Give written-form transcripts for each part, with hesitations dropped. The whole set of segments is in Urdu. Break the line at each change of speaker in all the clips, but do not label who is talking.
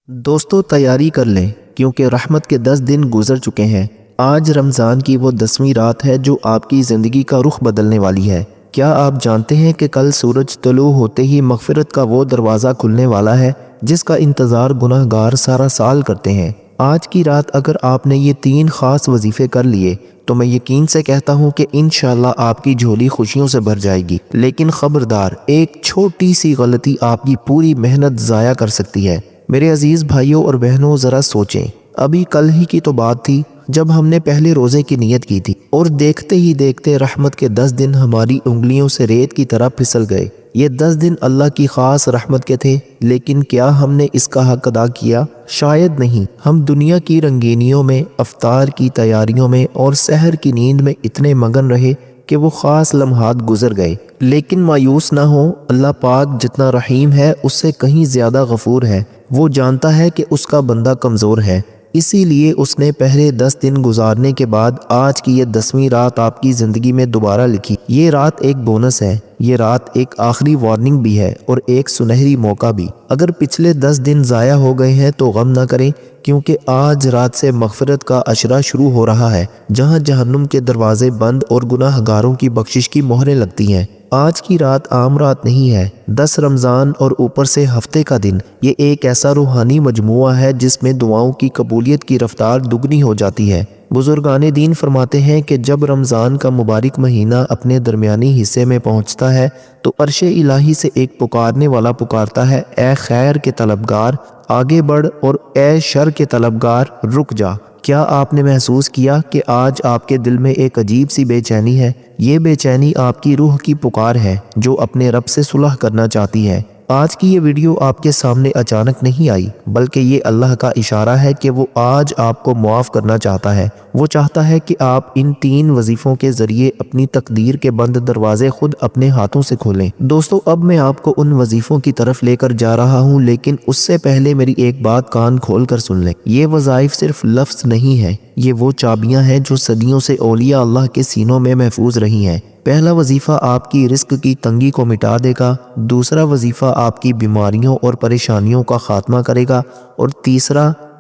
دوستو تیاری کر لیں کیونکہ رحمت کے 10 دن گزر چکے ہیں۔ آج رمضان کی وہ 10ویں رات ہے جو آپ کی زندگی کا رخ بدلنے والی ہے۔ کیا آپ جانتے ہیں کہ کل سورج طلوع ہوتے ہی مغفرت کا وہ دروازہ کھلنے والا ہے جس کا انتظار گناہ گار سارا سال کرتے ہیں۔ آج کی رات اگر آپ نے یہ 3 خاص وظیفے کر لیے تو میں یقین سے کہتا ہوں کہ انشاءاللہ آپ کی جھولی خوشیوں سے بھر جائے گی، لیکن خبردار، ایک چھوٹی سی غلطی آپ کی پوری محنت ضائع کر سکتی ہے۔ میرے عزیز بھائیوں اور بہنوں، ذرا سوچیں، ابھی کل ہی کی تو بات تھی جب ہم نے پہلے روزے کی نیت کی تھی اور دیکھتے ہی دیکھتے رحمت کے 10 دن ہماری انگلیوں سے ریت کی طرح پھسل گئے۔ یہ 10 دن اللہ کی خاص رحمت کے تھے، لیکن کیا ہم نے اس کا حق ادا کیا؟ شاید نہیں۔ ہم دنیا کی رنگینیوں میں، افطار کی تیاریوں میں اور سحر کی نیند میں اتنے مگن رہے کہ وہ خاص لمحات گزر گئے۔ لیکن مایوس نہ ہو، اللہ پاک جتنا رحیم ہے اس سے کہیں زیادہ غفور ہے۔ وہ جانتا ہے کہ اس کا بندہ کمزور ہے، اسی لیے اس نے پہلے 10 دن گزارنے کے بعد آج کی یہ 10ویں رات آپ کی زندگی میں دوبارہ لکھی۔ یہ رات ایک بونس ہے، یہ رات ایک آخری وارننگ بھی ہے اور ایک سنہری موقع بھی۔ اگر پچھلے 10 دن ضائع ہو گئے ہیں تو غم نہ کریں، کیونکہ آج رات سے مغفرت کا عشرہ شروع ہو رہا ہے، جہاں جہنم کے دروازے بند اور گناہ گاروں کی بخشش کی مہریں لگتی ہیں۔ آج کی رات عام رات نہیں ہے، 10 رمضان اور اوپر سے ہفتے کا دن۔ یہ ایک ایسا روحانی مجموعہ ہے جس میں دعاؤں کی قبولیت کی رفتار دگنی ہو جاتی ہے۔ بزرگان دین فرماتے ہیں کہ جب رمضان کا مبارک مہینہ اپنے درمیانی حصے میں پہنچتا ہے تو عرش الہی سے ایک پکارنے والا پکارتا ہے، اے خیر کے طلبگار آگے بڑھ، اور اے شر کے طلبگار رک جا۔ کیا آپ نے محسوس کیا کہ آج آپ کے دل میں ایک عجیب سی بے چینی ہے؟ یہ بے چینی آپ کی روح کی پکار ہے جو اپنے رب سے صلح کرنا چاہتی ہے۔ آج کی یہ ویڈیو آپ کے سامنے اچانک نہیں آئی، بلکہ یہ اللہ کا اشارہ ہے کہ وہ آج آپ کو معاف کرنا چاہتا ہے۔ وہ چاہتا ہے کہ آپ ان 3 وظیفوں کے ذریعے اپنی تقدیر کے بند دروازے خود اپنے ہاتھوں سے کھولیں۔ دوستو، اب میں آپ کو ان وظیفوں کی طرف لے کر جا رہا ہوں، لیکن اس سے پہلے میری ایک بات کان کھول کر سن لیں۔ یہ وظائف صرف لفظ نہیں ہیں، یہ وہ چابیاں ہیں جو صدیوں سے اولیاء اللہ کے سینوں میں محفوظ رہی ہیں۔ پہلا وظیفہ آپ کی رزق کی تنگی کو مٹا دے گا، دوسرا وظیفہ آپ کی بیماریوں اور پریشانیوں کا خاتمہ کرے گا، اور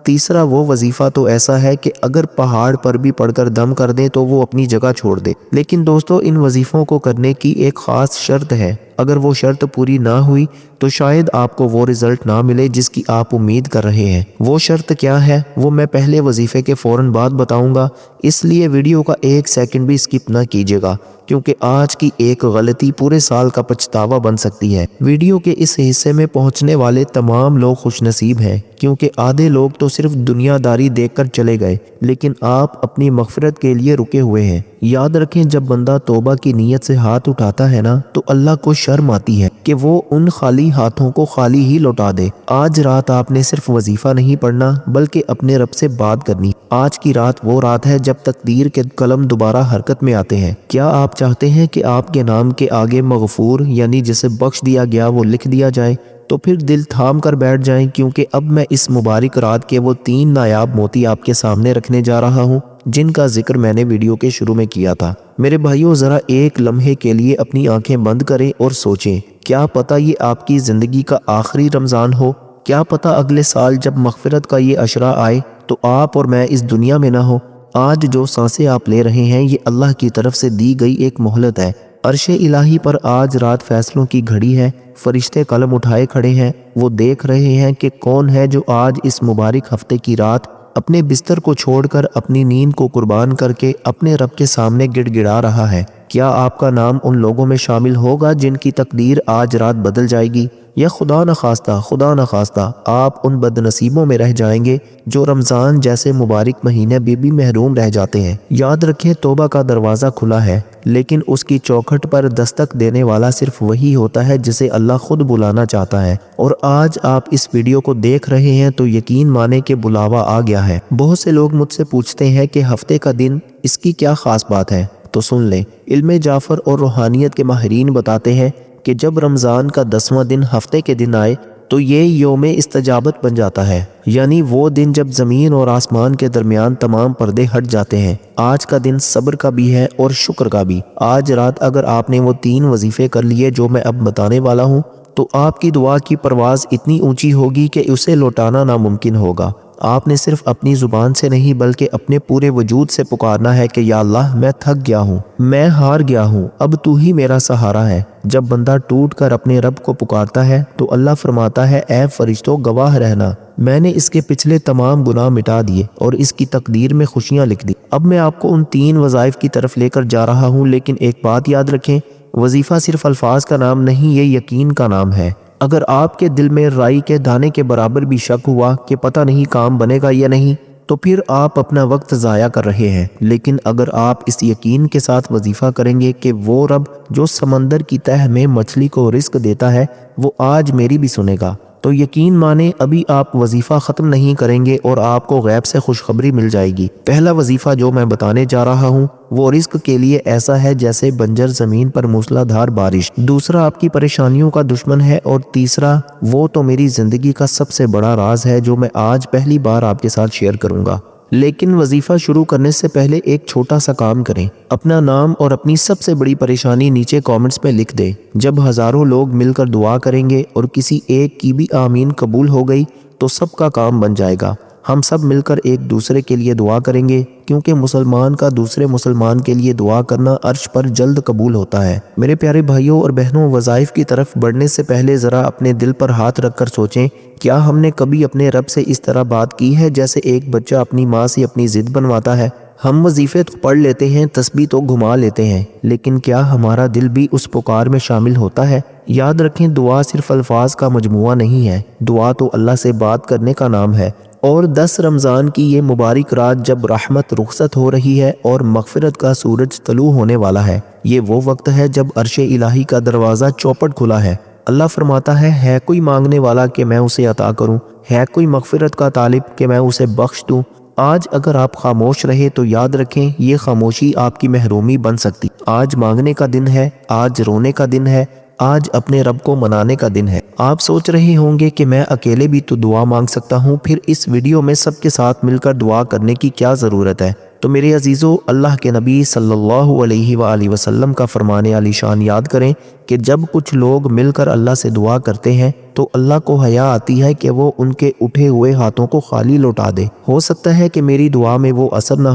تیسرا وہ وظیفہ تو ایسا ہے کہ اگر پہاڑ پر بھی پڑھ کر دم کر دیں تو وہ اپنی جگہ چھوڑ دے۔ لیکن دوستو، ان وظیفوں کو کرنے کی ایک خاص شرط ہے۔ اگر وہ شرط پوری نہ ہوئی تو شاید آپ کو وہ رزلٹ نہ ملے جس کی آپ امید کر رہے ہیں۔ وہ شرط کیا ہے وہ میں پہلے وظیفے کے فوراً بعد بتاؤں گا، اس لیے ویڈیو کا 1 سیکنڈ بھی اسکپ نہ کیجیے گا، کیونکہ آج کی ایک غلطی پورے سال کا پچھتاوا بن سکتی ہے۔ ویڈیو کے اس حصے میں پہنچنے والے تمام لوگ خوش نصیب ہیں، کیونکہ آدھے لوگ تو صرف دنیا داری دیکھ کر چلے گئے، لیکن آپ اپنی مغفرت کے لیے رکے ہوئے ہیں۔ یاد رکھیں، جب بندہ توبہ کی نیت سے ہاتھ اٹھاتا ہے نا تو اللہ کو شرم آتی ہے کہ وہ ان خالی ہاتھوں کو خالی ہی لوٹا دے۔ آج رات آپ نے صرف وظیفہ نہیں پڑھنا بلکہ اپنے رب سے بات کرنی۔ آج کی رات وہ رات ہے جب تقدیر کے قلم دوبارہ حرکت میں آتے ہیں۔ کیا آپ چاہتے ہیں کہ آپ کے نام کے آگے مغفور یعنی جسے بخش دیا گیا وہ لکھ دیا جائے؟ تو پھر دل تھام کر بیٹھ جائیں، کیونکہ اب میں اس مبارک رات کے وہ 3 نایاب موتی آپ کے سامنے رکھنے جا رہا ہوں جن کا ذکر میں نے ویڈیو کے شروع میں کیا تھا۔ میرے بھائیوں، ذرا ایک لمحے کے لیے اپنی آنکھیں بند کریں اور سوچیں، کیا پتہ یہ آپ کی زندگی کا آخری رمضان ہو؟ کیا پتہ اگلے سال جب مغفرت کا یہ عشرہ آئے تو آپ اور میں اس دنیا میں نہ ہو؟ آج جو سانسیں آپ لے رہے ہیں یہ اللہ کی طرف سے دی گئی ایک مہلت ہے۔ عرش الہی پر آج رات فیصلوں کی گھڑی ہے، فرشتے قلم اٹھائے کھڑے ہیں، وہ دیکھ رہے ہیں کہ کون ہے جو آج اس مبارک ہفتے کی رات اپنے بستر کو چھوڑ کر اپنی نیند کو قربان کر کے اپنے رب کے سامنے گڑ گڑا رہا ہے۔ کیا آپ کا نام ان لوگوں میں شامل ہوگا جن کی تقدیر آج رات بدل جائے گی، یا خدا نخواستہ آپ ان بد نصیبوں میں رہ جائیں گے جو رمضان جیسے مبارک مہینے بھی محروم رہ جاتے ہیں؟ یاد رکھیں، توبہ کا دروازہ کھلا ہے، لیکن اس کی چوکھٹ پر دستک دینے والا صرف وہی ہوتا ہے جسے اللہ خود بلانا چاہتا ہے۔ اور آج آپ اس ویڈیو کو دیکھ رہے ہیں تو یقین مانے کہ بلاوا آ گیا ہے۔ بہت سے لوگ مجھ سے پوچھتے ہیں کہ ہفتے کا دن، اس کی کیا خاص بات ہے؟ تو سن لیں، علم جعفر اور روحانیت کے ماہرین بتاتے ہیں کہ جب رمضان کا 10واں دن ہفتے کے دن آئے تو یہ یوم استجابت بن جاتا ہے، یعنی وہ دن جب زمین اور آسمان کے درمیان تمام پردے ہٹ جاتے ہیں۔ آج کا دن صبر کا بھی ہے اور شکر کا بھی۔ آج رات اگر آپ نے وہ 3 وظیفے کر لیے جو میں اب بتانے والا ہوں تو آپ کی دعا کی پرواز اتنی اونچی ہوگی کہ اسے لوٹانا ناممکن ہوگا۔ آپ نے صرف اپنی زبان سے نہیں بلکہ اپنے پورے وجود سے پکارنا ہے کہ یا اللہ میں تھک گیا ہوں، میں ہار گیا ہوں، اب تو ہی میرا سہارا ہے۔ جب بندہ ٹوٹ کر اپنے رب کو پکارتا ہے تو اللہ فرماتا ہے اے فرشتوں گواہ رہنا، میں نے اس کے پچھلے تمام گناہ مٹا دیے اور اس کی تقدیر میں خوشیاں لکھ دی۔ اب میں آپ کو ان 3 وظائف کی طرف لے کر جا رہا ہوں، لیکن ایک بات یاد رکھیں، وظیفہ صرف الفاظ کا نام نہیں، یہ یقین کا نام ہے۔ اگر آپ کے دل میں رائی کے دانے کے برابر بھی شک ہوا کہ پتہ نہیں کام بنے گا یا نہیں، تو پھر آپ اپنا وقت ضائع کر رہے ہیں۔ لیکن اگر آپ اس یقین کے ساتھ وظیفہ کریں گے کہ وہ رب جو سمندر کی تہہ میں مچھلی کو رزق دیتا ہے وہ آج میری بھی سنے گا، تو یقین مانے ابھی آپ وظیفہ ختم نہیں کریں گے اور آپ کو غیب سے خوشخبری مل جائے گی۔ پہلا وظیفہ جو میں بتانے جا رہا ہوں وہ رزق کے لیے ایسا ہے جیسے بنجر زمین پر موسلادھار بارش، دوسرا آپ کی پریشانیوں کا دشمن ہے، اور تیسرا وہ تو میری زندگی کا سب سے بڑا راز ہے جو میں آج پہلی بار آپ کے ساتھ شیئر کروں گا۔ لیکن وظیفہ شروع کرنے سے پہلے ایک چھوٹا سا کام کریں، اپنا نام اور اپنی سب سے بڑی پریشانی نیچے کامنٹس میں لکھ دیں۔ جب ہزاروں لوگ مل کر دعا کریں گے اور کسی ایک کی بھی آمین قبول ہو گئی تو سب کا کام بن جائے گا۔ ہم سب مل کر ایک دوسرے کے لیے دعا کریں گے، کیونکہ مسلمان کا دوسرے مسلمان کے لیے دعا کرنا عرش پر جلد قبول ہوتا ہے۔ میرے پیارے بھائیوں اور بہنوں، وظائف کی طرف بڑھنے سے پہلے ذرا اپنے دل پر ہاتھ رکھ کر سوچیں، کیا ہم نے کبھی اپنے رب سے اس طرح بات کی ہے جیسے ایک بچہ اپنی ماں سے اپنی ضد بنواتا ہے؟ ہم وظیفے تو پڑھ لیتے ہیں، تسبیح تو گھما لیتے ہیں، لیکن کیا ہمارا دل بھی اس پکار میں شامل ہوتا ہے؟ یاد رکھیں، دعا صرف الفاظ کا مجموعہ نہیں ہے، دعا تو اللہ سے بات کرنے کا نام ہے۔ اور 10 رمضان کی یہ مبارک رات جب رحمت رخصت ہو رہی ہے اور مغفرت کا سورج طلوع ہونے والا ہے، یہ وہ وقت ہے جب عرش الہی کا دروازہ چوپٹ کھلا ہے۔ اللہ فرماتا ہے کوئی مانگنے والا کہ میں اسے عطا کروں، ہے کوئی مغفرت کا طالب کہ میں اسے بخش دوں۔ آج اگر آپ خاموش رہے تو یاد رکھیں یہ خاموشی آپ کی محرومی بن سکتی۔ آج مانگنے کا دن ہے، آج رونے کا دن ہے، آج اپنے رب کو منانے کا دن ہے۔ آپ سوچ رہے ہوں گے کہ میں اکیلے بھی تو دعا مانگ سکتا ہوں، پھر اس ویڈیو میں سب کے ساتھ مل کر دعا کرنے کی کیا ضرورت ہے؟ تو میرے عزیزو، اللہ کے نبی صلی اللہ علیہ وآلہ وسلم کا فرمان عالی شان یاد کریں کہ جب کچھ لوگ مل کر اللہ سے دعا کرتے ہیں تو اللہ کو حیا آتی ہے کہ وہ ان کے اٹھے ہوئے ہاتھوں کو خالی لوٹا دے۔ ہو سکتا ہے کہ میری دعا میں وہ اثر نہ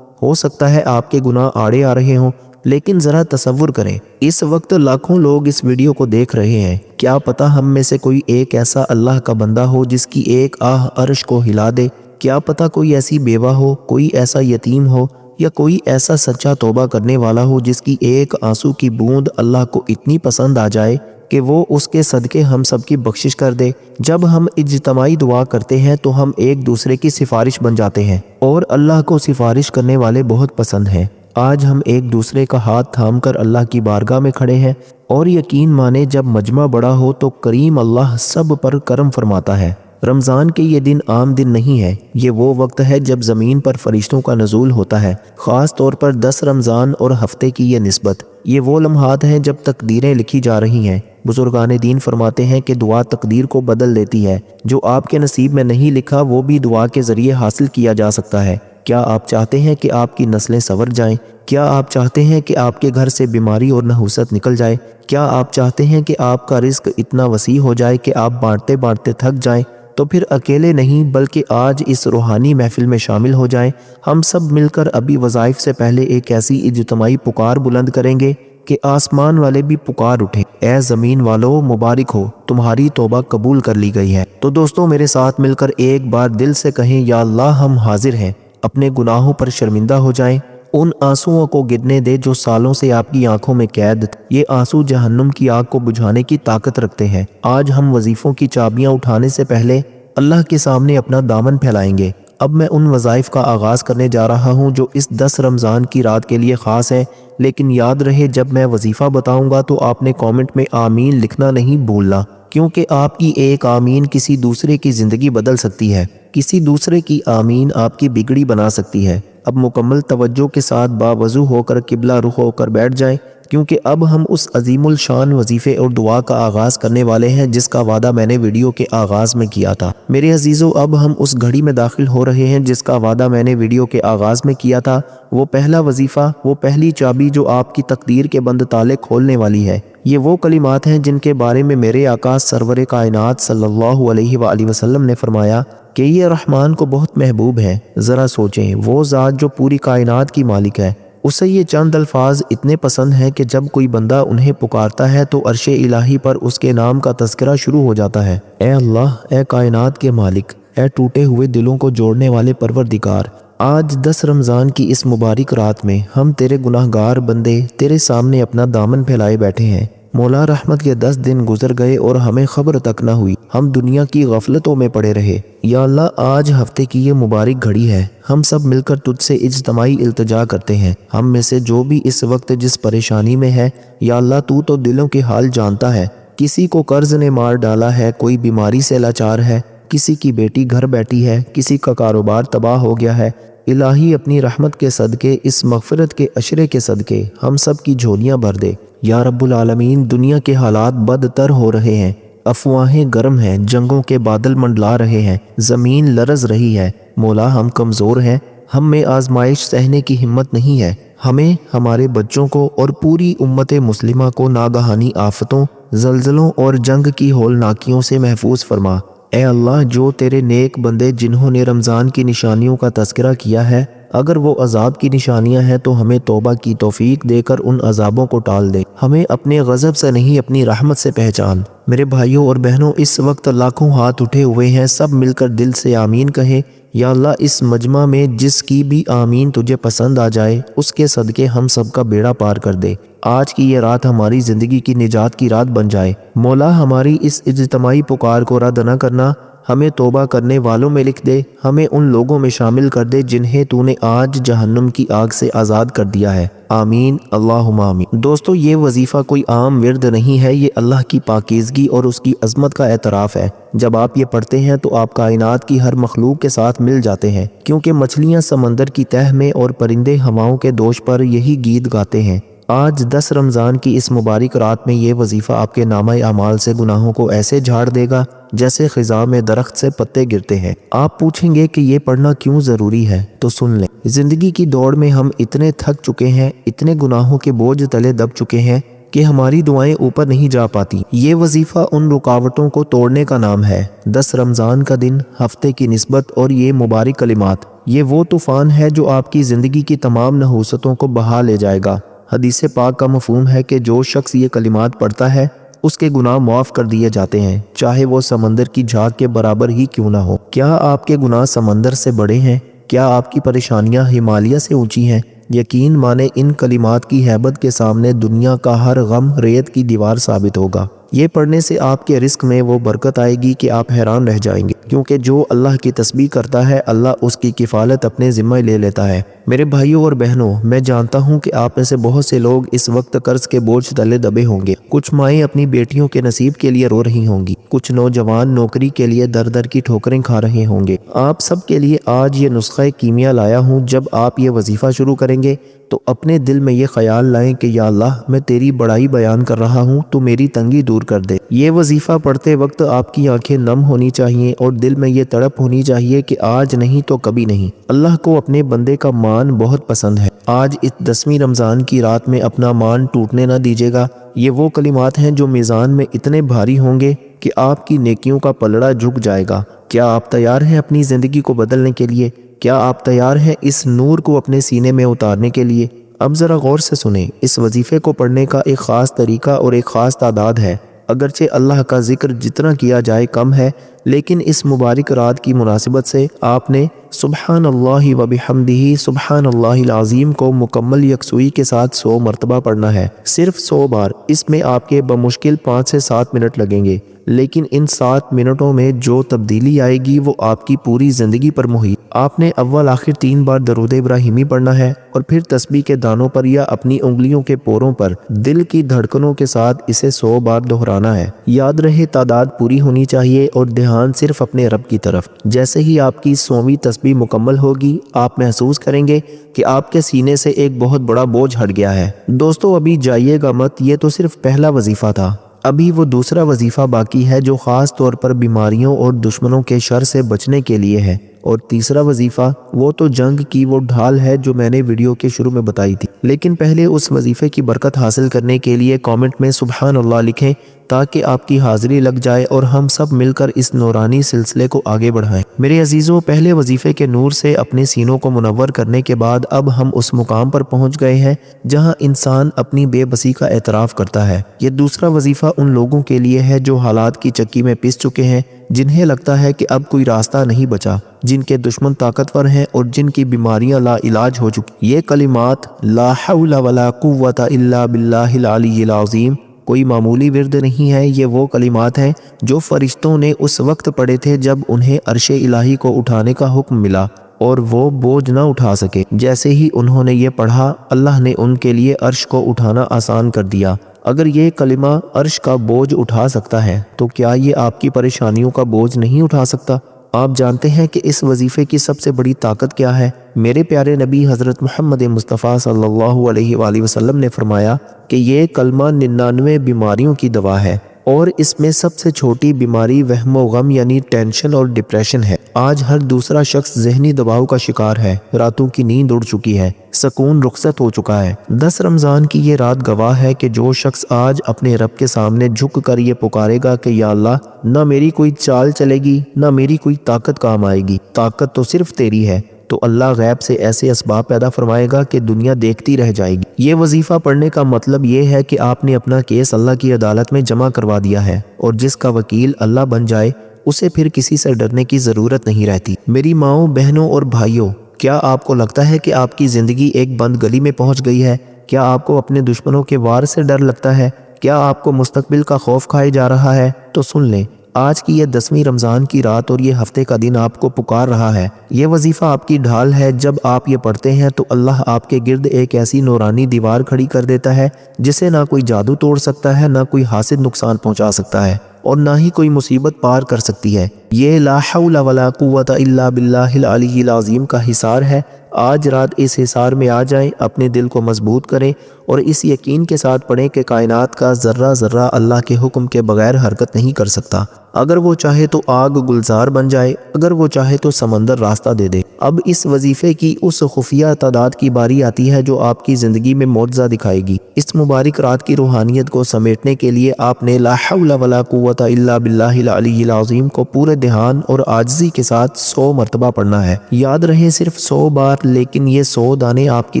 ہو سکتا ہے آپ کے گناہ آڑے آ رہے ہوں، لیکن ذرا تصور کریں، اس وقت لاکھوں لوگ اس ویڈیو کو دیکھ رہے ہیں، کیا پتہ ہم میں سے کوئی ایک ایسا اللہ کا بندہ ہو جس کی ایک آہ عرش کو ہلا دے، کیا پتہ کوئی ایسی بیوہ ہو، کوئی ایسا یتیم ہو، یا کوئی ایسا سچا توبہ کرنے والا ہو جس کی ایک آنسو کی بوند اللہ کو اتنی پسند آ جائے کہ وہ اس کے صدقے ہم سب کی بخشش کر دے۔ جب ہم اجتماعی دعا کرتے ہیں تو ہم ایک دوسرے کی سفارش بن جاتے ہیں، اور اللہ کو سفارش کرنے والے بہت پسند ہیں۔ آج ہم ایک دوسرے کا ہاتھ تھام کر اللہ کی بارگاہ میں کھڑے ہیں، اور یقین مانے جب مجمع بڑا ہو تو کریم اللہ سب پر کرم فرماتا ہے۔ رمضان کے یہ دن عام دن نہیں ہے، یہ وہ وقت ہے جب زمین پر فرشتوں کا نزول ہوتا ہے، خاص طور پر 10 رمضان اور ہفتے کی یہ نسبت۔ یہ وہ لمحات ہیں جب تقدیریں لکھی جا رہی ہیں۔ بزرگان دین فرماتے ہیں کہ دعا تقدیر کو بدل دیتی ہے، جو آپ کے نصیب میں نہیں لکھا وہ بھی دعا کے ذریعے حاصل کیا جا سکتا ہے۔ کیا آپ چاہتے ہیں کہ آپ کی نسلیں سنور جائیں؟ کیا آپ چاہتے ہیں کہ آپ کے گھر سے بیماری اور نحوست نکل جائے؟ کیا آپ چاہتے ہیں کہ آپ کا رزق اتنا وسیع ہو جائے کہ آپ بانٹتے بانٹتے تھک جائیں؟ تو پھر اکیلے نہیں بلکہ آج اس روحانی محفل میں شامل ہو جائیں۔ ہم سب مل کر ابھی وظائف سے پہلے ایک ایسی اجتماعی پکار بلند کریں گے کہ آسمان والے بھی پکار اٹھیں، اے زمین والو مبارک ہو، تمہاری توبہ قبول کر لی گئی ہے۔ تو دوستوں، میرے ساتھ مل کر ایک بار دل سے کہیں، یا اللہ ہم حاضر ہیں، اپنے گناہوں پر شرمندہ ہو جائیں، ان آنسوؤں کو گرنے دے جو سالوں سے آپ کی آنکھوں میں قید تھے۔ یہ آنسو جہنم کی آگ کو بجھانے کی طاقت رکھتے ہیں۔ آج ہم وظیفوں کی چابیاں اٹھانے سے پہلے اللہ کے سامنے اپنا دامن پھیلائیں گے۔ اب میں ان وظائف کا آغاز کرنے جا رہا ہوں جو اس 10 رمضان کی رات کے لیے خاص ہیں، لیکن یاد رہے جب میں وظیفہ بتاؤں گا تو آپ نے کامنٹ میں آمین لکھنا نہیں بھولنا، کیونکہ آپ کی ایک آمین کسی دوسرے کی زندگی بدل سکتی ہے، کسی دوسرے کی آمین آپ کی بگڑی بنا سکتی ہے۔ اب مکمل توجہ کے ساتھ باوضو ہو کر قبلہ رخ ہو کر بیٹھ جائیں کیونکہ اب ہم اس عظیم الشان وظیفے اور دعا کا آغاز کرنے والے ہیں جس کا وعدہ میں نے ویڈیو کے آغاز میں کیا تھا۔ میرے عزیزو، اب ہم اس گھڑی میں داخل ہو رہے ہیں جس کا وعدہ میں نے ویڈیو کے آغاز میں کیا تھا۔ وہ پہلا وظیفہ، وہ پہلی چابی جو آپ کی تقدیر کے بند تالے کھولنے والی ہے، یہ وہ کلمات ہیں جن کے بارے میں میرے آقا سرور کائنات صلی اللہ علیہ وآلہ وسلم نے فرمایا کہ یہ رحمان کو بہت محبوب ہے۔ ذرا سوچیں، وہ ذات جو پوری کائنات کی مالک ہے، اسے یہ چند الفاظ اتنے پسند ہیں کہ جب کوئی بندہ انہیں پکارتا ہے تو عرش الہی پر اس کے نام کا تذکرہ شروع ہو جاتا ہے۔ اے اللہ، اے کائنات کے مالک، اے ٹوٹے ہوئے دلوں کو جوڑنے والے پروردگار، آج 10 رمضان کی اس مبارک رات میں ہم تیرے گناہگار بندے تیرے سامنے اپنا دامن پھیلائے بیٹھے ہیں۔ مولا، رحمت کے 10 دن گزر گئے اور ہمیں خبر تک نہ ہوئی، ہم دنیا کی غفلتوں میں پڑے رہے۔ یا اللہ، آج ہفتے کی یہ مبارک گھڑی ہے، ہم سب مل کر تجھ سے اجتماعی التجا کرتے ہیں۔ ہم میں سے جو بھی اس وقت جس پریشانی میں ہے، یا اللہ تو دلوں کے حال جانتا ہے۔ کسی کو قرض نے مار ڈالا ہے، کوئی بیماری سے لاچار ہے، کسی کی بیٹی گھر بیٹھی ہے، کسی کا کاروبار تباہ ہو گیا ہے۔ الہی، اپنی رحمت کے صدقے، اس مغفرت کے عشرے کے صدقے ہم سب کی جھولیاں بھر دے۔ یا رب العالمین، دنیا کے حالات بدتر ہو رہے ہیں، افواہیں گرم ہیں، جنگوں کے بادل منڈلا رہے ہیں، زمین لرز رہی ہے۔ مولا، ہم کمزور ہیں، ہم میں آزمائش سہنے کی ہمت نہیں ہے۔ ہمیں، ہمارے بچوں کو اور پوری امت مسلمہ کو ناگہانی آفتوں، زلزلوں اور جنگ کی ہولناکیوں سے محفوظ فرما۔ اے اللہ، جو تیرے نیک بندے جنہوں نے رمضان کی نشانیوں کا تذکرہ کیا ہے، اگر وہ عذاب کی نشانیاں ہیں تو ہمیں توبہ کی توفیق دے کر ان عذابوں کو ٹال دے۔ ہمیں اپنے غضب سے نہیں، اپنی رحمت سے پہچان۔ میرے بھائیوں اور بہنوں، اس وقت لاکھوں ہاتھ اٹھے ہوئے ہیں، سب مل کر دل سے آمین کہیں۔ یا اللہ، اس مجمع میں جس کی بھی آمین تجھے پسند آ جائے، اس کے صدقے ہم سب کا بیڑا پار کر دے۔ آج کی یہ رات ہماری زندگی کی نجات کی رات بن جائے۔ مولا، ہماری اس اجتماعی پکار کو رد نہ کرنا، ہمیں توبہ کرنے والوں میں لکھ دے، ہمیں ان لوگوں میں شامل کر دے جنہیں تو نے آج جہنم کی آگ سے آزاد کر دیا ہے۔ آمین، اللہم آمین۔ دوستو، یہ وظیفہ کوئی عام ورد نہیں ہے، یہ اللہ کی پاکیزگی اور اس کی عظمت کا اعتراف ہے۔ جب آپ یہ پڑھتے ہیں تو آپ کائنات کی ہر مخلوق کے ساتھ مل جاتے ہیں، کیونکہ مچھلیاں سمندر کی تہہ میں اور پرندے ہواؤں کے دوش پر یہی گیت گاتے ہیں۔ آج 10 رمضان کی اس مبارک رات میں یہ وظیفہ آپ کے نامہ اعمال سے گناہوں کو ایسے جھاڑ دے گا جیسے خزاں میں درخت سے پتے گرتے ہیں۔ آپ پوچھیں گے کہ یہ پڑھنا کیوں ضروری ہے، تو سن لیں۔ زندگی کی دوڑ میں ہم اتنے تھک چکے ہیں، اتنے گناہوں کے بوجھ تلے دب چکے ہیں کہ ہماری دعائیں اوپر نہیں جا پاتی۔ یہ وظیفہ ان رکاوٹوں کو توڑنے کا نام ہے۔ 10 رمضان کا دن، ہفتے کی نسبت اور یہ مبارک کلمات، یہ وہ طوفان ہے جو آپ کی زندگی کی تمام نحوستوں کو بہا لے جائے گا۔ حدیث پاک کا مفہوم ہے کہ جو شخص یہ کلمات پڑھتا ہے، اس کے گناہ معاف کر دیے جاتے ہیں، چاہے وہ سمندر کی جھاگ کے برابر ہی کیوں نہ ہو۔ کیا آپ کے گناہ سمندر سے بڑے ہیں؟ کیا آپ کی پریشانیاں ہمالیہ سے اونچی ہیں؟ یقین مانے، ان کلمات کی ہیبت کے سامنے دنیا کا ہر غم ریت کی دیوار ثابت ہوگا۔ یہ پڑھنے سے آپ کے رزق میں وہ برکت آئے گی کہ آپ حیران رہ جائیں گے، کیونکہ جو اللہ کی تسبیح کرتا ہے، اللہ اس کی کفالت اپنے ذمہ لے لیتا ہے۔ میرے بھائیوں اور بہنوں، میں جانتا ہوں کہ آپ میں سے بہت سے لوگ اس وقت قرض کے بوجھ تلے دبے ہوں گے۔ کچھ مائیں اپنی بیٹیوں کے نصیب کے لیے رو رہی ہوں گی، کچھ نوجوان نوکری کے لیے در در کی ٹھوکریں کھا رہے ہوں گے۔ آپ سب کے لیے آج یہ نسخہ کیمیا لایا ہوں۔ جب آپ یہ وظیفہ شروع کریں گے تو اپنے دل میں یہ خیال لائیں کہ یا اللہ، میں تیری بڑائی بیان کر رہا ہوں، تو میری تنگی دور کر دے۔ یہ وظیفہ پڑھتے وقت آپ کی آنکھیں نم ہونی چاہیے اور دل میں یہ تڑپ ہونی چاہیے کہ آج نہیں تو کبھی نہیں۔ اللہ کو اپنے بندے کا مان بہت پسند ہے۔ آج اس 10ویں رمضان کی رات میں اپنا مان ٹوٹنے نہ دیجیے گا۔ یہ وہ کلمات ہیں جو میزان میں اتنے بھاری ہوں گے کہ آپ کی نیکیوں کا پلڑا جھک جائے گا۔ کیا آپ تیار ہیں اپنی زندگی کو بدلنے کے لیے؟ کیا آپ تیار ہیں اس نور کو اپنے سینے میں اتارنے کے لیے؟ اب ذرا غور سے سنیں۔ اس وظیفے کو پڑھنے کا ایک خاص طریقہ اور ایک خاص تعداد ہے۔ اگرچہ اللہ کا ذکر جتنا کیا جائے کم ہے، لیکن اس مبارک رات کی مناسبت سے آپ نے سبحان اللہ و بحمدہ سبحان اللہ العظیم کو مکمل یکسوئی کے ساتھ 100 مرتبہ پڑھنا ہے، صرف 100 بار۔ اس میں آپ کے بمشکل 5 سے 7 منٹ لگیں گے، لیکن ان 7 منٹوں میں جو تبدیلی آئے گی وہ آپ کی پوری زندگی پر محیط۔ آپ نے اول آخر 3 بار درود ابراہیمی پڑھنا ہے اور پھر تسبیح کے دانوں پر یا اپنی انگلیوں کے پوروں پر دل کی دھڑکنوں کے ساتھ اسے 100 بار دہرانا ہے۔ یاد رہے تعداد پوری ہونی چاہیے اور دھیان صرف اپنے رب کی طرف۔ جیسے ہی آپ کی 100ویں تسبیح مکمل ہوگی آپ محسوس کریں گے کہ آپ کے سینے سے ایک بہت بڑا بوجھ ہٹ گیا ہے۔ دوستو ابھی جائیے گا مت، یہ تو صرف پہلا وظیفہ تھا، ابھی وہ دوسرا وظیفہ باقی ہے جو خاص طور پر بیماریوں اور دشمنوں کے شر سے بچنے کے لیے ہے، اور تیسرا وظیفہ وہ تو جنگ کی وہ ڈھال ہے جو میں نے ویڈیو کے شروع میں بتائی تھی۔ لیکن پہلے اس وظیفے کی برکت حاصل کرنے کے لیے کامنٹ میں سبحان اللہ لکھیں تاکہ آپ کی حاضری لگ جائے اور ہم سب مل کر اس نورانی سلسلے کو آگے بڑھائیں۔ میرے عزیزوں، پہلے وظیفے کے نور سے اپنے سینوں کو منور کرنے کے بعد اب ہم اس مقام پر پہنچ گئے ہیں جہاں انسان اپنی بے بسی کا اعتراف کرتا ہے۔ یہ دوسرا وظیفہ ان لوگوں کے لیے ہے جو حالات کی چکی میں پس چکے ہیں، جنہیں لگتا ہے کہ اب کوئی راستہ نہیں بچا، جن کے دشمن طاقتور ہیں اور جن کی بیماریاں لا علاج ہو چکی۔ یہ کلمات لا حول ولا قوت الا باللہ العلی العظیم کوئی معمولی ورد نہیں ہے، یہ وہ کلمات ہیں جو فرشتوں نے اس وقت پڑھے تھے جب انہیں عرش الہی کو اٹھانے کا حکم ملا اور وہ بوجھ نہ اٹھا سکے۔ جیسے ہی انہوں نے یہ پڑھا، اللہ نے ان کے لیے عرش کو اٹھانا آسان کر دیا۔ اگر یہ کلمہ عرش کا بوجھ اٹھا سکتا ہے تو کیا یہ آپ کی پریشانیوں کا بوجھ نہیں اٹھا سکتا؟ آپ جانتے ہیں کہ اس وظیفے کی سب سے بڑی طاقت کیا ہے؟ میرے پیارے نبی حضرت محمد مصطفیٰ صلی اللہ علیہ وآلہ وسلم نے فرمایا کہ یہ کلمہ 99 بیماریوں کی دوا ہے، اور اس میں سب سے چھوٹی بیماری وہم و غم یعنی ٹینشن اور ڈپریشن ہے۔ آج ہر دوسرا شخص ذہنی دباؤ کا شکار ہے، راتوں کی نیند اڑ چکی ہے، سکون رخصت ہو چکا ہے۔ 10 رمضان کی یہ رات گواہ ہے کہ جو شخص آج اپنے رب کے سامنے جھک کر یہ پکارے گا کہ یا اللہ، نہ میری کوئی چال چلے گی، نہ میری کوئی طاقت کام آئے گی، طاقت تو صرف تیری ہے، تو اللہ غیب سے ایسے اسباب پیدا فرمائے گا کہ دنیا دیکھتی رہ جائے گی۔ یہ وظیفہ پڑھنے کا مطلب یہ ہے کہ آپ نے اپنا کیس اللہ کی عدالت میں جمع کروا دیا ہے، اور جس کا وکیل اللہ بن جائے اسے پھر کسی سے ڈرنے کی ضرورت نہیں رہتی۔ میری ماؤں، بہنوں اور بھائیوں، کیا آپ کو لگتا ہے کہ آپ کی زندگی ایک بند گلی میں پہنچ گئی ہے؟ کیا آپ کو اپنے دشمنوں کے وار سے ڈر لگتا ہے؟ کیا آپ کو مستقبل کا خوف کھائے جا رہا ہے؟ تو سن لیں، آج کی یہ 10ویں رمضان کی رات اور یہ ہفتے کا دن آپ کو پکار رہا ہے۔ یہ وظیفہ آپ کی ڈھال ہے۔ جب آپ یہ پڑھتے ہیں تو اللہ آپ کے گرد ایک ایسی نورانی دیوار کھڑی کر دیتا ہے جسے نہ کوئی جادو توڑ سکتا ہے، نہ کوئی حاسد نقصان پہنچا سکتا ہے، اور نہ ہی کوئی مصیبت پار کر سکتی ہے۔ یہ لا حول ولا قوت الا باللہ العلی العظیم کا حصار ہے۔ آج رات اس حصار میں آ جائیں، اپنے دل کو مضبوط کریں اور اس یقین کے ساتھ پڑھیں کہ کائنات کا ذرہ ذرہ اللہ کے حکم کے بغیر حرکت نہیں کر سکتا۔ اگر وہ چاہے تو آگ گلزار بن جائے، اگر وہ چاہے تو سمندر راستہ دے دے۔ اب اس وظیفے کی اس خفیہ تعداد کی باری آتی ہے جو آپ کی زندگی میں معجزہ دکھائے گی۔ اس مبارک رات کی روحانیت کو سمیٹنے کے لیے آپ نے لا حول ولا قوت الا باللہ العلی العظیم کو پورے دھیان اور عاجزی کے ساتھ 100 مرتبہ پڑھنا ہے۔ یاد رہے صرف 100 بار، لیکن یہ 100 دانے آپ کی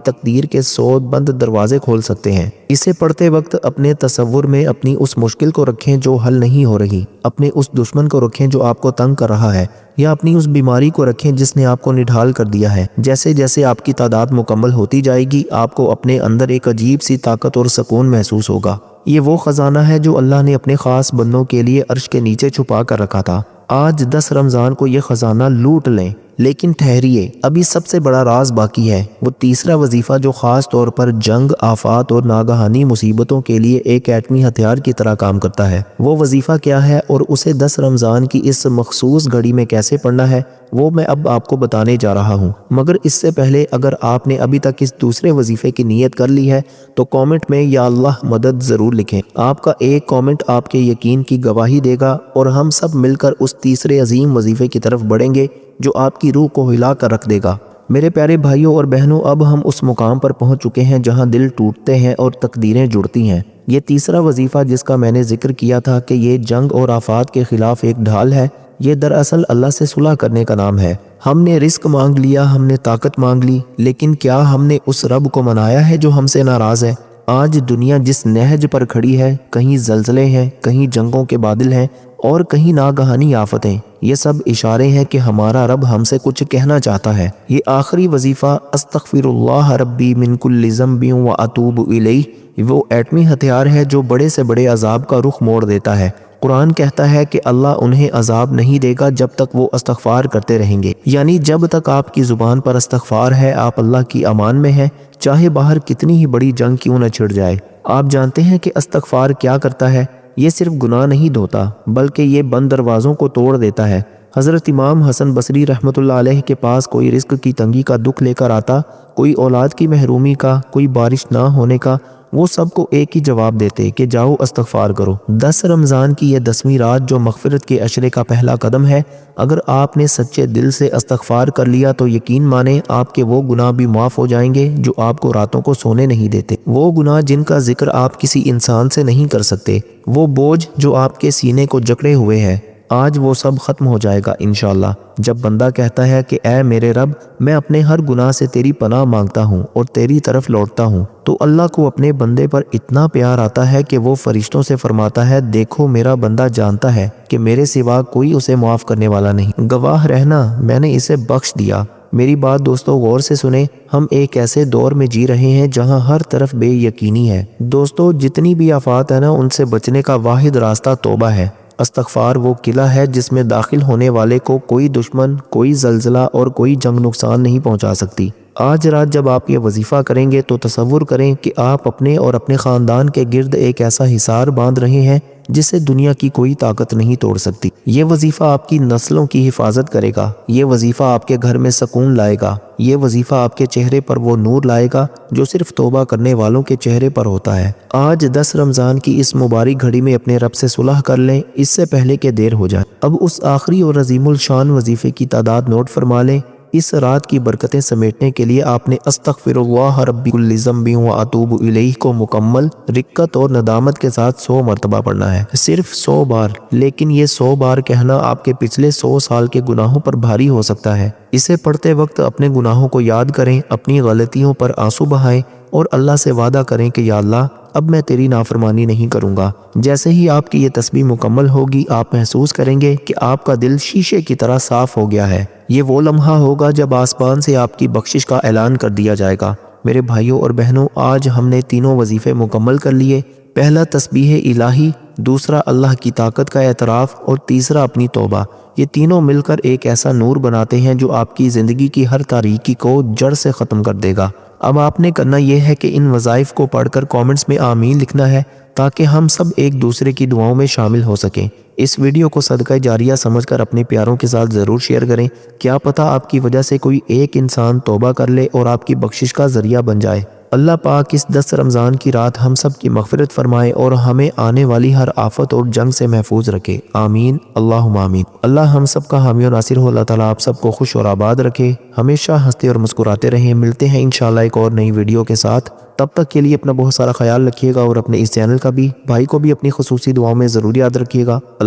تقدیر کے 100 بند دروازے کھول سکتے ہیں۔ اسے پڑھتے وقت اپنے تصور میں اپنی اس مشکل کو رکھیں جو حل نہیں ہو رہی، اپنے اس دشمن کو رکھیں جو آپ کو تنگ کر رہا ہے، یا اپنی اس بیماری کو رکھیں جس نے آپ کو نڈھال کر دیا ہے۔ جیسے جیسے آپ کی تعداد مکمل ہوتی جائے گی، آپ کو اپنے اندر ایک عجیب سی طاقت اور سکون محسوس ہوگا۔ یہ وہ خزانہ ہے جو اللہ نے اپنے خاص بندوں کے لیے عرش کے نیچے چھپا کر رکھا تھا۔ آج 10 رمضان کو یہ خزانہ لوٹ لیں، لیکن ٹھہریے، ابھی سب سے بڑا راز باقی ہے، وہ تیسرا وظیفہ جو خاص طور پر جنگ، آفات اور ناگہانی مصیبتوں کے لیے ایک ایٹمی ہتھیار کی طرح کام کرتا ہے۔ وہ وظیفہ کیا ہے اور اسے 10 رمضان کی اس مخصوص گھڑی میں کیسے پڑھنا ہے، وہ میں اب آپ کو بتانے جا رہا ہوں۔ مگر اس سے پہلے اگر آپ نے ابھی تک اس دوسرے وظیفے کی نیت کر لی ہے تو کامنٹ میں یا اللہ مدد ضرور لکھیں۔ آپ کا ایک کامنٹ آپ کے یقین کی گواہی دے گا اور ہم سب مل کر اس تیسرے عظیم وظیفے کی طرف بڑھیں گے جو آپ کی روح کو ہلا کر رکھ دے گا۔ میرے پیارے بھائیوں اور بہنوں، اب ہم اس مقام پر پہنچ چکے ہیں جہاں دل ٹوٹتے ہیں اور تقدیریں جڑتی ہیں۔ یہ تیسرا وظیفہ جس کا میں نے ذکر کیا تھا کہ یہ جنگ اور آفات کے خلاف ایک ڈھال ہے، یہ دراصل اللہ سے صلح کرنے کا نام ہے۔ ہم نے رزق مانگ لیا، ہم نے طاقت مانگ لی، لیکن کیا ہم نے اس رب کو منایا ہے جو ہم سے ناراض ہے؟ آج دنیا جس نہج پر کھڑی ہے، کہیں زلزلے ہیں، کہیں جنگوں کے بادل ہیں اور کہیں ناگہانی آفتیں، یہ سب اشارے ہیں کہ ہمارا رب ہم سے کچھ کہنا چاہتا ہے۔ یہ آخری وظیفہ استغفر اللہ ربی من کل ذنب واتوب الیہ وہ ایٹمی ہتھیار ہے جو بڑے سے بڑے عذاب کا رخ موڑ دیتا ہے قرآن کہتا ہے کہ اللہ انہیں عذاب نہیں دے گا جب تک وہ استغفار کرتے رہیں گے، یعنی جب تک آپ کی زبان پر استغفار ہے آپ اللہ کی امان میں ہیں، چاہے باہر کتنی ہی بڑی جنگ کیوں نہ چھڑ جائے۔ آپ جانتے ہیں کہ استغفار کیا کرتا ہے؟ یہ صرف گناہ نہیں دھوتا بلکہ یہ بند دروازوں کو توڑ دیتا ہے۔ حضرت امام حسن بصری رحمۃ اللہ علیہ کے پاس کوئی رزق کی تنگی کا دکھ لے کر آتا، کوئی اولاد کی محرومی کا، کوئی بارش نہ ہونے کا، وہ سب کو ایک ہی جواب دیتے کہ جاؤ استغفار کرو۔ 10 رمضان کی یہ 10ویں رات جو مغفرت کے عشرے کا پہلا قدم ہے، اگر آپ نے سچے دل سے استغفار کر لیا تو یقین مانیں آپ کے وہ گناہ بھی معاف ہو جائیں گے جو آپ کو راتوں کو سونے نہیں دیتے، وہ گناہ جن کا ذکر آپ کسی انسان سے نہیں کر سکتے، وہ بوجھ جو آپ کے سینے کو جکڑے ہوئے ہے، آج وہ سب ختم ہو جائے گا انشاءاللہ۔ جب بندہ کہتا ہے کہ اے میرے رب میں اپنے ہر گناہ سے تیری پناہ مانگتا ہوں اور تیری طرف لوٹتا ہوں، تو اللہ کو اپنے بندے پر اتنا پیار آتا ہے کہ وہ فرشتوں سے فرماتا ہے دیکھو میرا بندہ جانتا ہے کہ میرے سوا کوئی اسے معاف کرنے والا نہیں، گواہ رہنا میں نے اسے بخش دیا۔ میری بات دوستو غور سے سنیں، ہم ایک ایسے دور میں جی رہے ہیں جہاں ہر طرف بے یقینی ہے۔ دوستو جتنی بھی آفات ہیں نا، ان سے بچنے کا واحد راستہ توبہ ہے۔ استغفار وہ قلعہ ہے جس میں داخل ہونے والے کو کوئی دشمن، کوئی زلزلہ اور کوئی جنگ نقصان نہیں پہنچا سکتی۔ آج رات جب آپ یہ وظیفہ کریں گے تو تصور کریں کہ آپ اپنے اور اپنے خاندان کے گرد ایک ایسا حصار باندھ رہے ہیں جسے دنیا کی کوئی طاقت نہیں توڑ سکتی۔ یہ وظیفہ آپ کی نسلوں کی حفاظت کرے گا، یہ وظیفہ آپ کے گھر میں سکون لائے گا، یہ وظیفہ آپ کے چہرے پر وہ نور لائے گا جو صرف توبہ کرنے والوں کے چہرے پر ہوتا ہے۔ آج 10 رمضان کی اس مبارک گھڑی میں اپنے رب سے صلح کر لیں اس سے پہلے کہ دیر ہو جائے۔ اب اس آخری اور عظیم الشان وظیفے کی تعداد نوٹ فرما لیں۔ اس رات کی برکتیں سمیٹنے کے لیے آپ نے استغفر اللہ ربی کل ذنب و اتوب الیہ کو مکمل رقت اور ندامت کے ساتھ 100 مرتبہ پڑھنا ہے، صرف 100 بار، لیکن یہ 100 بار کہنا آپ کے پچھلے 100 سال کے گناہوں پر بھاری ہو سکتا ہے۔ اسے پڑھتے وقت اپنے گناہوں کو یاد کریں، اپنی غلطیوں پر آنسو بہائیں اور اللہ سے وعدہ کریں کہ یا اللہ اب میں تیری نافرمانی نہیں کروں گا۔ جیسے ہی آپ کی یہ تسبیح مکمل ہوگی آپ محسوس کریں گے کہ آپ کا دل شیشے کی طرح صاف ہو گیا ہے۔ یہ وہ لمحہ ہوگا جب آسمان سے آپ کی بخشش کا اعلان کر دیا جائے گا۔ میرے بھائیوں اور بہنوں، آج ہم نے تینوں وظیفے مکمل کر لیے۔ پہلا تسبیح الہی، دوسرا اللہ کی طاقت کا اعتراف اور تیسرا اپنی توبہ۔ یہ تینوں مل کر ایک ایسا نور بناتے ہیں جو آپ کی زندگی کی ہر تاریکی کو جڑ سے ختم کر دے گا۔ اب آپ نے کرنا یہ ہے کہ ان وظائف کو پڑھ کر کامنٹس میں آمین لکھنا ہے تاکہ ہم سب ایک دوسرے کی دعاؤں میں شامل ہو سکیں۔ اس ویڈیو کو صدقہ جاریہ سمجھ کر اپنے پیاروں کے ساتھ ضرور شیئر کریں، کیا پتہ آپ کی وجہ سے کوئی ایک انسان توبہ کر لے اور آپ کی بخشش کا ذریعہ بن جائے۔ اللہ پاک اس 10 رمضان کی رات ہم سب کی مغفرت فرمائے اور ہمیں آنے والی ہر آفت اور جنگ سے محفوظ رکھے، آمین اللہم آمین۔ اللہ ہم سب کا حامی و ناصر ہو، اللہ تعالیٰ آپ سب کو خوش اور آباد رکھے، ہمیشہ ہنستے اور مسکراتے رہیں۔ ملتے ہیں انشاءاللہ ایک اور نئی ویڈیو کے ساتھ، تب تک کے لیے اپنا بہت سارا خیال رکھیے گا اور اپنے اس چینل کا بھی، بھائی کو بھی اپنی خصوصی دعاؤں میں ضرور یاد رکھیے گا۔ اللہ